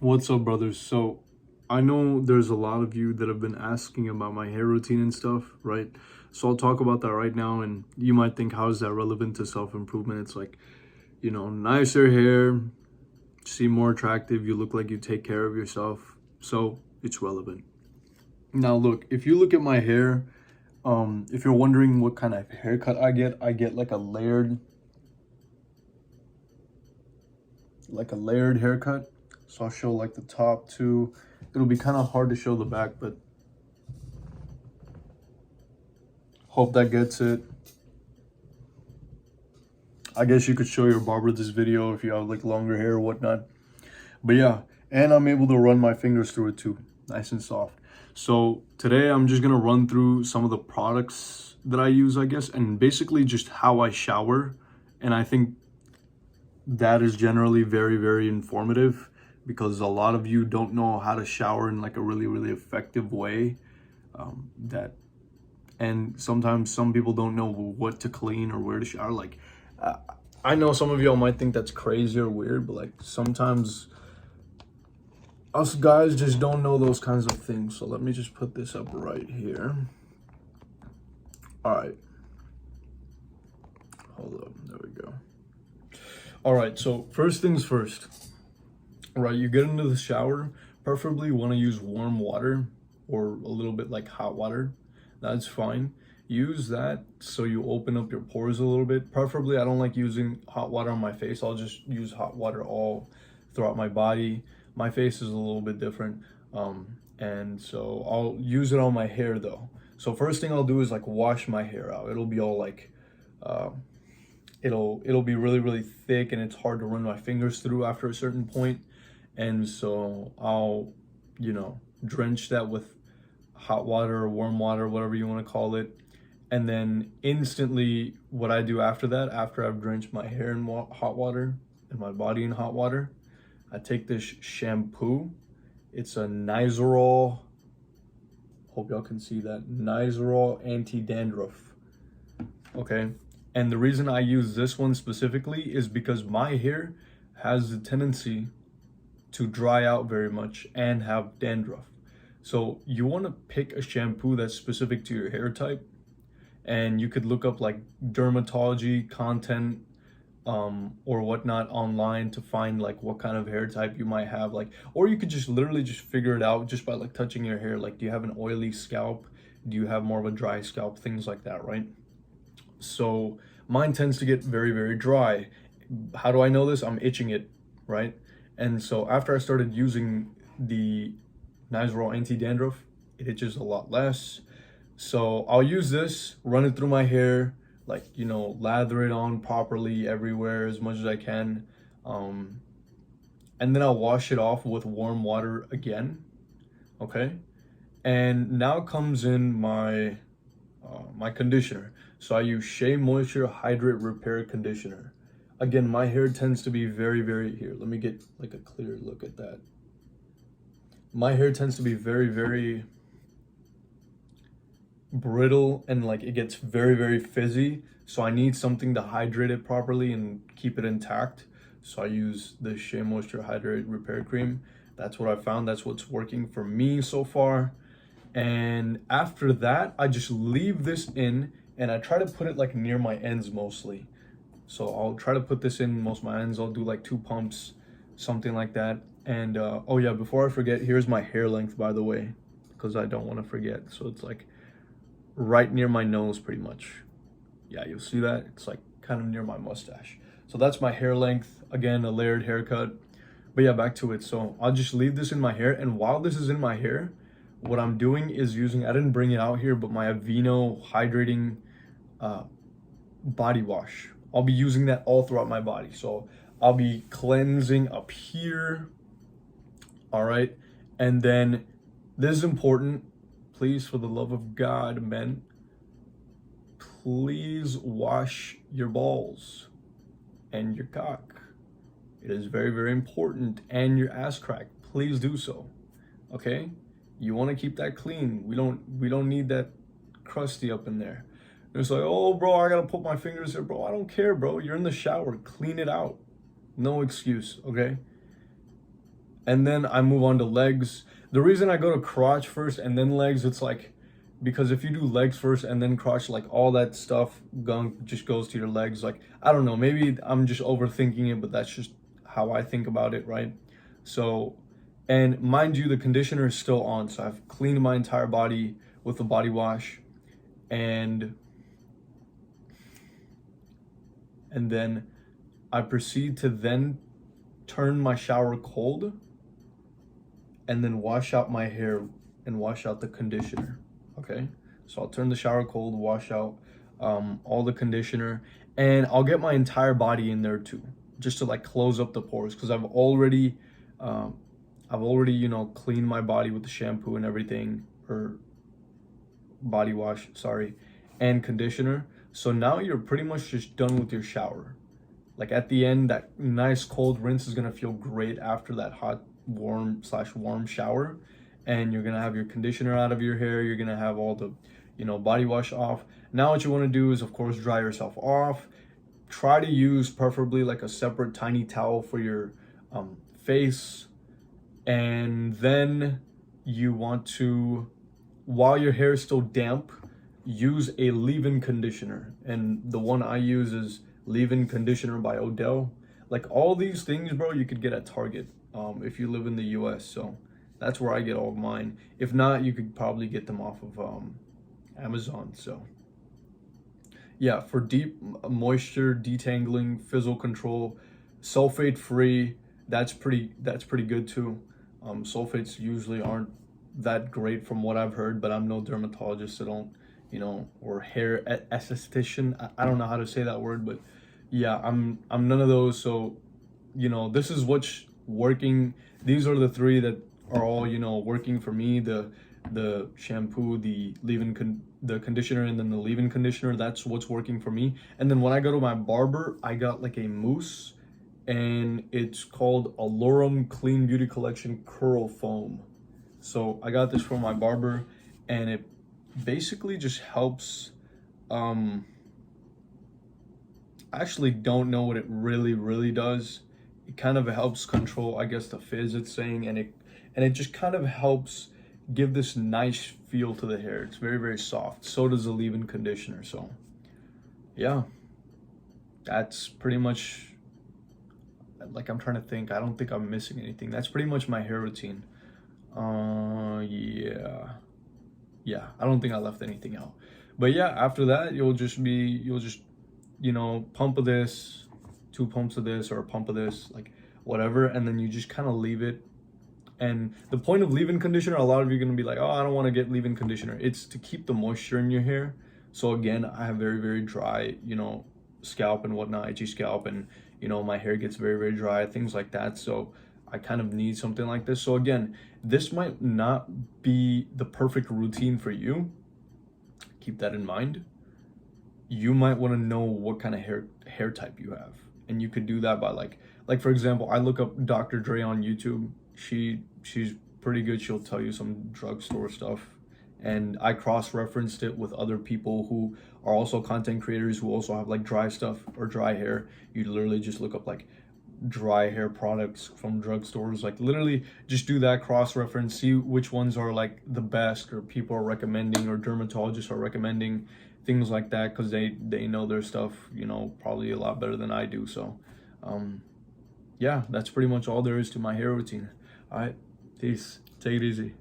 What's up, brothers? So, I know there's a lot of you that have been asking about my hair routine and stuff, right? So, I'll talk about that right now. And you might think, how is that relevant to self improvement? It's like, nicer hair, seem more attractive, you look like you take care of yourself. So, it's relevant. Now, look, if you look at my hair, if you're wondering what kind of haircut I get like a layered haircut. So I'll show like the top two. It'll be kind of hard to show the back, but hope that gets it. I guess you could show your barber this video if you have like longer hair or whatnot. But yeah, and I'm able to run my fingers through it too, nice and soft. So today I'm just gonna run through some of the products that I use, I guess, and basically just how I shower. And I think that is generally very, very informative because a lot of you don't know how to shower in like a really, really effective way. That and sometimes some people don't know what to clean or where to shower. Like, I know some of y'all might think that's crazy or weird, but like sometimes us guys just don't know those kinds of things. So let me just put this up right here. All right. Hold up. There we go. All right. So first things first, right? You get into the shower, preferably want to use warm water or a little bit like hot water. That's fine. Use that so you open up your pores a little bit. Preferably, I don't like using hot water on my face. I'll just use hot water all throughout my body. My face is a little bit different. And so I'll use it on my hair though. So first thing I'll do is like wash my hair out. It'll be all like, it'll be really, really thick and it's hard to run my fingers through after a certain point. And so I'll, drench that with hot water or warm water, whatever you want to call it. And then instantly what I do after that, after I've drenched my hair in hot water and my body in hot water, I take this shampoo. It's a Nizoral, hope y'all can see that, Nizoral anti-dandruff, okay? And the reason I use this one specifically is because my hair has the tendency to dry out very much and have dandruff. So you want to pick a shampoo that's specific to your hair type, and you could look up like dermatology content or whatnot online to find like what kind of hair type you might have, like, or you could just literally just figure it out just by like touching your hair. Like, do you have an oily scalp? Do you have more of a dry scalp? Things like that, right? So mine tends to get very, very dry. How do I know this? I'm itching it, right? And so after I started using the Nizoral anti-dandruff, it itches a lot less. So I'll use this, run it through my hair, like, lather it on properly everywhere as much as I can. And then I'll wash it off with warm water again, okay? And now comes in my my conditioner. So I use Shay Moisture Hydrate Repair Conditioner. Again, my hair tends to be very, very, here, let me get like a clear look at that. My hair tends to be very, very brittle and like it gets very, very fizzy. So I need something to hydrate it properly and keep it intact. So I use the Shea Moisture Hydrate Repair Cream. That's what I found. That's what's working for me so far. And after that, I just leave this in and I try to put it like near my ends mostly. So I'll try to put this in most of my ends. I'll do like 2 pumps, something like that. And oh yeah, before I forget, here's my hair length, by the way, because I don't want to forget. So it's like right near my nose pretty much. Yeah, you'll see that. It's like kind of near my mustache. So that's my hair length. Again, a layered haircut. But yeah, back to it. So I'll just leave this in my hair. And while this is in my hair, what I'm doing is using, I didn't bring it out here, but my Aveeno hydrating body wash. I'll be using that all throughout my body. So I'll be cleansing up here. All right. And then this is important. Please, for the love of God, men, please wash your balls and your cock. It is very, very important. And your ass crack. Please do so. Okay? You want to keep that clean. We don't need that crusty up in there. It's like, oh, bro, I gotta put my fingers there, bro. I don't care, bro. You're in the shower. Clean it out. No excuse, okay? and then I move on to legs. The reason I go to crotch first and then legs, it's like, because if you do legs first and then crotch, like all that stuff gunk just goes to your legs. Like, I don't know, maybe I'm just overthinking it, but that's just how I think about it, right? So, and mind you, the conditioner is still on, so I've cleaned my entire body with the body wash, and then I proceed to then turn my shower cold and then wash out my hair and wash out the conditioner. Okay, so I'll turn the shower cold, wash out all the conditioner, and I'll get my entire body in there too, just to like close up the pores, because um, I've already, you know, cleaned my body with the shampoo and everything, or body wash, sorry, and conditioner. So now you're pretty much just done with your shower. Like at the end, that nice cold rinse is gonna feel great after that hot, warm shower. And you're gonna have your conditioner out of your hair. You're gonna have all the, you know, body wash off. Now what you wanna do is, of course, dry yourself off. Try to use preferably like a separate tiny towel for your face. And then you want to, while your hair is still damp, use a leave-in conditioner. And the one I use is leave-in conditioner by Odell. Like all these things, bro, you could get at Target if you live in the US. So that's where I get all of mine. If not, you could probably get them off of Amazon. So yeah, for deep moisture detangling, fizzle control, sulfate free, that's pretty good too. Sulfates usually aren't that great from what I've heard, but I'm no dermatologist, so don't, you know, or hair esthetician. I don't know how to say that word, but yeah, I'm none of those. So, you know, this is what's working. These are the three that are all, you know, working for me. The shampoo, the the conditioner, and then the leave-in conditioner. That's what's working for me. And then when I go to my barber, I got like a mousse, and it's called Alorum Clean Beauty Collection Curl Foam. So I got this from my barber, and it basically just helps. I actually don't know what it really does. It kind of helps control, I guess, the fizz it's saying, and it just kind of helps give this nice feel to the hair. It's very soft. So does the leave-in conditioner. So yeah, that's pretty much, like, I'm trying to think. I don't think I'm missing anything. That's pretty much my hair routine. Yeah. Yeah, I don't think I left anything out. But yeah, after that, you'll just, you know, pump of this, 2 pumps of this, or a pump of this, like whatever, and then you just kind of leave it. And the point of leave-in conditioner, a lot of you are gonna be like, oh, I don't want to get leave-in conditioner. It's to keep the moisture in your hair. So again, I have very dry, you know, scalp and whatnot, itchy scalp, and you know, my hair gets very dry, things like that. So I kind of need something like this. So again, this might not be the perfect routine for you. Keep that in mind. You might want to know what kind of hair type you have, and you could do that by like for example, I look up Dr. Dre on YouTube. She's pretty good. She'll tell you some drugstore stuff, and I cross-referenced it with other people who are also content creators who also have like dry stuff or dry hair. You literally just look up like dry hair products from drugstores. Like literally just do that, cross-reference, see which ones are like the best, or people are recommending, or dermatologists are recommending, things like that, because they know their stuff, you know, probably a lot better than I do. So yeah, that's pretty much all there is to my hair routine. All right, peace, take it easy.